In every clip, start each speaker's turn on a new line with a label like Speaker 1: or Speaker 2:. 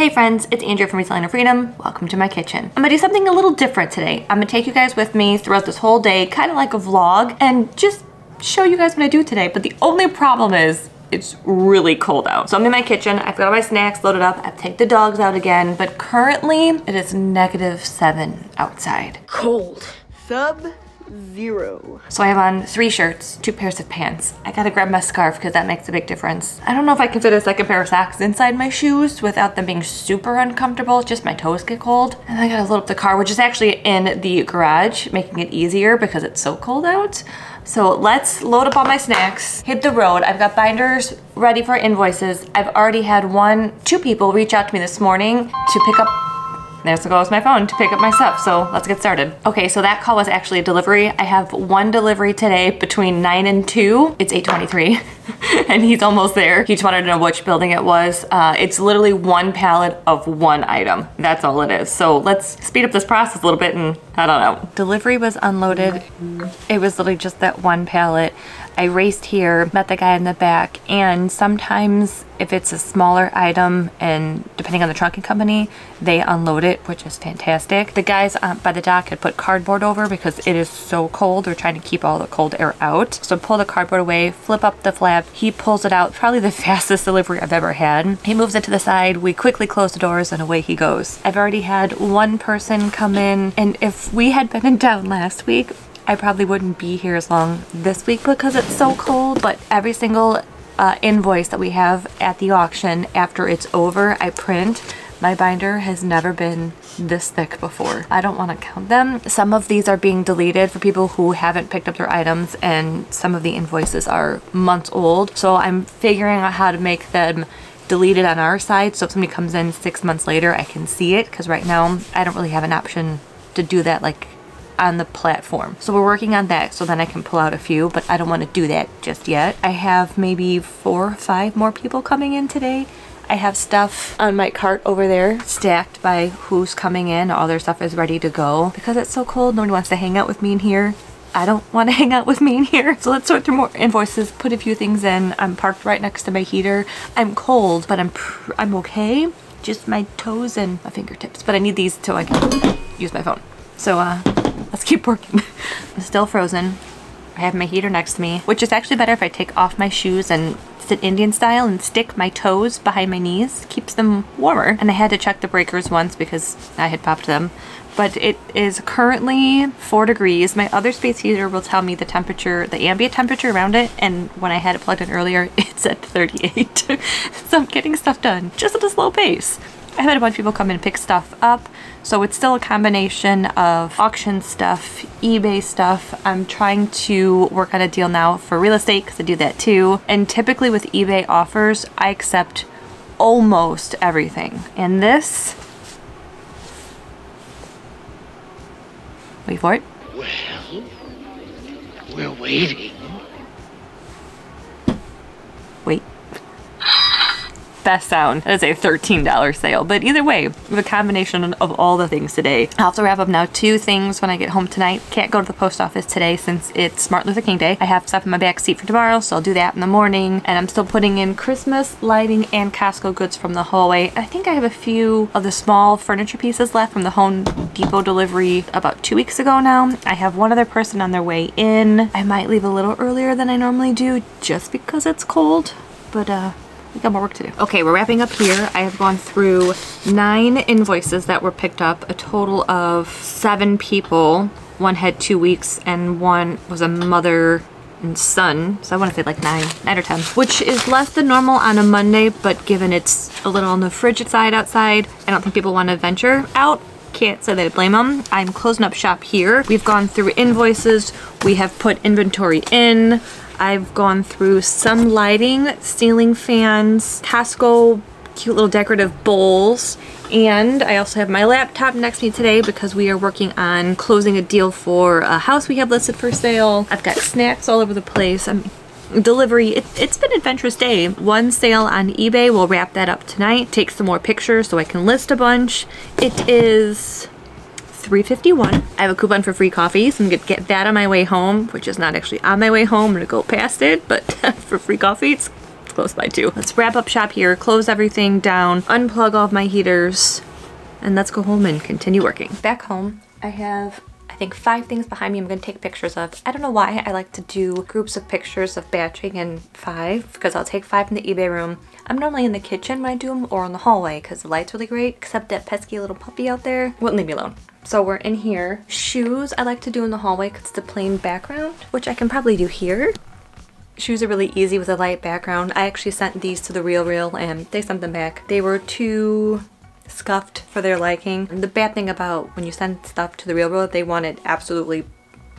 Speaker 1: Hey friends, it's Andrea from Reselling Freedom. Welcome to my kitchen. I'm gonna do something a little different today. I'm gonna take you guys with me throughout this whole day, kind of like a vlog, and just show you guys what I do today. But the only problem is it's really cold out. So I'm in my kitchen, I've got all my snacks loaded up, I've taken the dogs out again, but currently it is -7 outside.
Speaker 2: Cold. Sub-zero.
Speaker 1: So I have on 3 shirts, 2 pairs of pants. I gotta grab my scarf because that makes a big difference. I don't know if I can fit a second pair of socks inside my shoes without them being super uncomfortable. Just my toes get cold. And I gotta load up the car, which is actually in the garage, making it easier because it's so cold out. So let's load up all my snacks, hit the road. I've got binders ready for invoices. I've already had 2 people reach out to me this morning to pick up, there's goes my phone, to pick up my stuff. So let's get started. Okay, so that call was actually a delivery. I have 1 delivery today between 9 and 2. It's 8:23 and he's almost there. He just wanted to know which building it was. It's literally 1 pallet of 1 item. That's all it is. So let's speed up this process a little bit and I don't know. Delivery was unloaded. It was literally just that 1 pallet. I raced here, met the guy in the back, and sometimes if it's a smaller item and depending on the trucking company, they unload it, which is fantastic. The guys by the dock had put cardboard over because it is so cold. They're trying to keep all the cold air out. So pull the cardboard away, flip up the flap. He pulls it out, probably the fastest delivery I've ever had. He moves it to the side. We quickly close the doors and away he goes. I've already had 1 person come in, and if we had been in town last week, I probably wouldn't be here as long this week because it's so cold. But every single invoice that we have at the auction, after it's over, I print. My binder has never been this thick before. I don't want to count them. Some of these are being deleted for people who haven't picked up their items, and some of the invoices are months old. So I'm figuring out how to make them deleted on our side, so if somebody comes in 6 months later, I can see it, because right now I don't really have an option to do that like on the platform. So we're working on that, so then I can pull out a few, but I don't want to do that just yet. I have maybe 4 or 5 more people coming in today. I have stuff on my cart over there stacked by who's coming in. All their stuff is ready to go. Because it's so cold, nobody wants to hang out with me in here. I don't want to hang out with me in here. So let's sort through more invoices, put a few things in. I'm parked right next to my heater. I'm cold, but I'm okay. Just my toes and my fingertips. But I need these so I can use my phone. So let's keep working. I'm still frozen. I have my heater next to me, which is actually better if I take off my shoes and sit Indian style and stick my toes behind my knees. Keeps them warmer. And I had to check the breakers once because I had popped them. But it is currently 4 degrees. My other space heater will tell me the temperature, the ambient temperature around it. And when I had it plugged in earlier, it's at 38. So I'm getting stuff done just at a slow pace. I've had a bunch of people come in and pick stuff up. So it's still a combination of auction stuff, eBay stuff. I'm trying to work on a deal now for real estate because I do that too. And typically with eBay offers, I accept almost everything. And this, wait for it.
Speaker 3: Well, we're waiting.
Speaker 1: Wait. Best sound. That is a $13 sale. But either way, the combination of all the things today. I'll have to wrap up now 2 things when I get home tonight. Can't go to the post office today since it's Martin Luther King Day. I have stuff in my back seat for tomorrow, so I'll do that in the morning. And I'm still putting in Christmas lighting and Costco goods from the hallway. I think I have a few of the small furniture pieces left from the Home Depot delivery about 2 weeks ago now. I have 1 other person on their way in. I might leave a little earlier than I normally do just because it's cold. But we got more work to do. Okay, we're wrapping up here. I have gone through 9 invoices that were picked up, a total of 7 people. 1 had 2 weeks and 1 was a mother and son. So I want to say like 9 or 10, which is less than normal on a Monday, but given it's a little on the frigid side outside, I don't think people want to venture out. Can't say that I blame them. I'm closing up shop here. We've gone through invoices. We have put inventory in. I've gone through some lighting, ceiling fans, Costco cute little decorative bowls, and I also have my laptop next to me today because we are working on closing a deal for a house we have listed for sale. I've got snacks all over the place. Delivery, it's been an adventurous day. 1 sale on eBay, we'll wrap that up tonight. Take some more pictures so I can list a bunch. It is $3.51. I have a coupon for free coffee, so I'm gonna get that on my way home, which is not actually on my way home. I'm gonna go past it, but for free coffee, it's It's close by too. Let's wrap up shop here, close everything down, unplug all of my heaters, and let's go home and continue working. Back home, I have, I think, 5 things behind me I'm gonna take pictures of. I don't know why I like to do groups of pictures of batching in 5, because I'll take 5 in the eBay room. I'm normally in the kitchen when I do them, or in the hallway because the light's really great, except that pesky little puppy out there wouldn't leave me alone. So we're in here. Shoes I like to do in the hallway because it's the plain background, which I can probably do here. Shoes are really easy with a light background. I actually sent these to the Real and they sent them back. They were too scuffed for their liking. And the bad thing about when you send stuff to the Real, they want it absolutely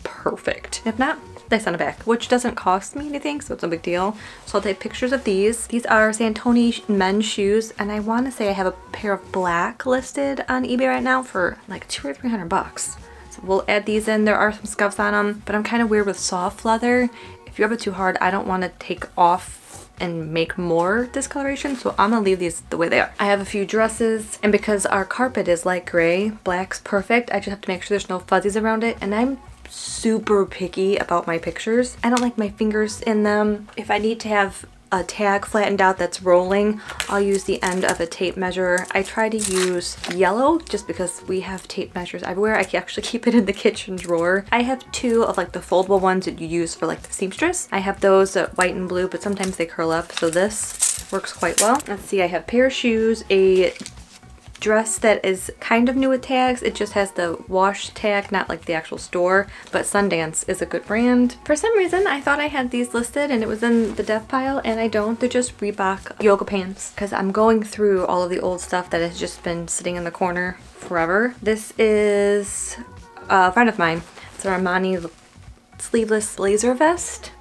Speaker 1: perfect. If not, they send it back, which doesn't cost me anything, so it's no big deal. So I'll take pictures of these. These are Santoni men's shoes, and I want to say I have a pair of black listed on eBay right now for like $200 or $300. So we'll add these in. There are some scuffs on them, but I'm kind of weird with soft leather. If you rub it too hard, I don't want to take off and make more discoloration, so I'm gonna leave these the way they are. I have a few dresses, and because our carpet is light gray, black's perfect. I just have to make sure there's no fuzzies around it, and I'm super picky about my pictures. I don't like my fingers in them. If I need to have a tag flattened out that's rolling, I'll use the end of a tape measure. I try to use yellow just because we have tape measures everywhere. I can actually keep it in the kitchen drawer. I have 2 of like the foldable ones that you use for like the seamstress. I have those white and blue, but sometimes they curl up, so this works quite well. Let's see, I have a pair of shoes, a dress that is kind of new with tags. It just has the wash tag, not like the actual store, but Sundance is a good brand. For some reason, I thought I had these listed and it was in the death pile, and I don't. They're just Reebok yoga pants because I'm going through all of the old stuff that has just been sitting in the corner forever. This is a friend of mine. It's an Armani sleeveless blazer vest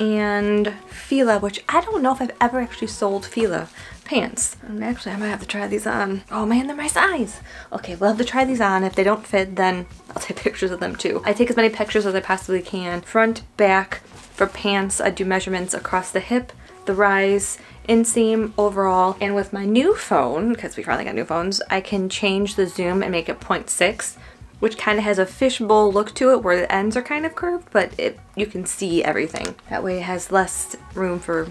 Speaker 1: and Fila, which I don't know if I've ever actually sold Fila pants. And actually, I might have to try these on. Oh man, they're my size. Okay, we'll have to try these on. If they don't fit, then I'll take pictures of them too. I take as many pictures as I possibly can. Front, back. For pants, I do measurements across the hip, the rise, inseam, overall. And with my new phone, because we finally got new phones, I can change the zoom and make it 0.6, which kind of has a fishbowl look to it where the ends are kind of curved, but you can see everything. That way it has less room for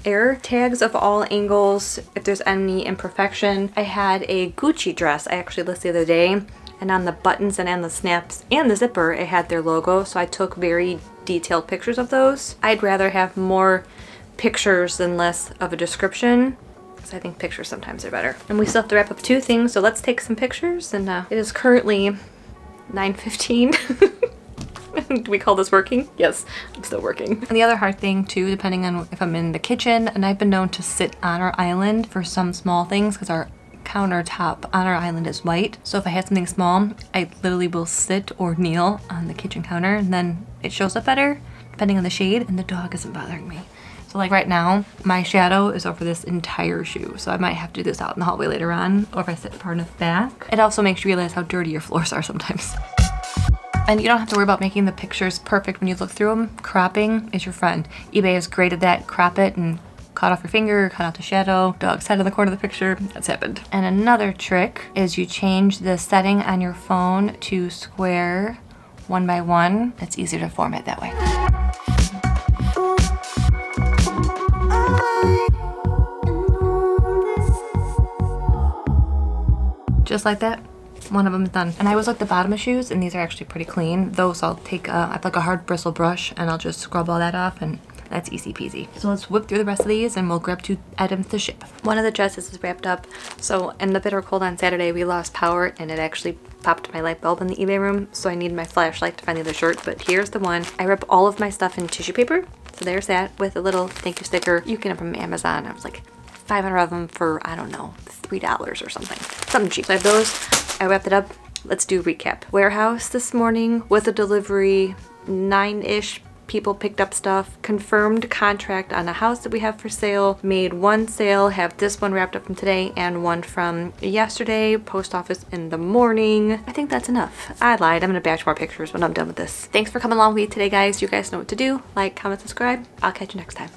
Speaker 1: error. Tags of all angles, if there's any imperfection. I had a Gucci dress I actually listed the other day, and on the buttons and on the snaps and the zipper it had their logo, so I took very detailed pictures of those. I'd rather have more pictures than less of a description, because I think pictures sometimes are better. And we still have to wrap up 2 things, so let's take some pictures. And it is currently 9:15. Do we call this working? Yes, I'm still working. And the other hard thing too, depending on if I'm in the kitchen, and I've been known to sit on our island for some small things because our countertop on our island is white. So if I had something small, I literally will sit or kneel on the kitchen counter, and then it shows up better depending on the shade, and the dog isn't bothering me. So like right now, my shadow is over this entire shoe, so I might have to do this out in the hallway later on, or if I sit far enough back. It also makes you realize how dirty your floors are sometimes. And you don't have to worry about making the pictures perfect when you look through them. Cropping is your friend. eBay is great at that. Crop it and cut off your finger, cut out the shadow, dog's head in the corner of the picture. That's happened. And another trick is you change the setting on your phone to square 1 by 1. It's easier to format that way. Just like that. One of them is done. And I always like the bottom of shoes, and these are actually pretty clean. Those I'll take, I have like a hard bristle brush, and I'll just scrub all that off, and that's easy peasy. So let's whip through the rest of these, and we'll grab 2 items to ship. One of the dresses is wrapped up. So in the bitter cold on Saturday, we lost power, and it actually popped my light bulb in the eBay room, so I need my flashlight to find the other shirt, but here's the one. I wrap all of my stuff in tissue paper. So there's that with a little thank you sticker. You can get them from Amazon. I was like 500 of them for, I don't know, $3 or something. Something cheap. So I have those. I wrapped it up. Let's do recap. Warehouse this morning with a delivery, 9-ish people picked up stuff. Confirmed contract on a house that we have for sale. Made 1 sale, have this one wrapped up from today and 1 from yesterday. Post office in the morning. I think that's enough. I lied. I'm gonna batch more pictures when I'm done with this. Thanks for coming along with me today, guys. You guys know what to do. Like, comment, subscribe. I'll catch you next time.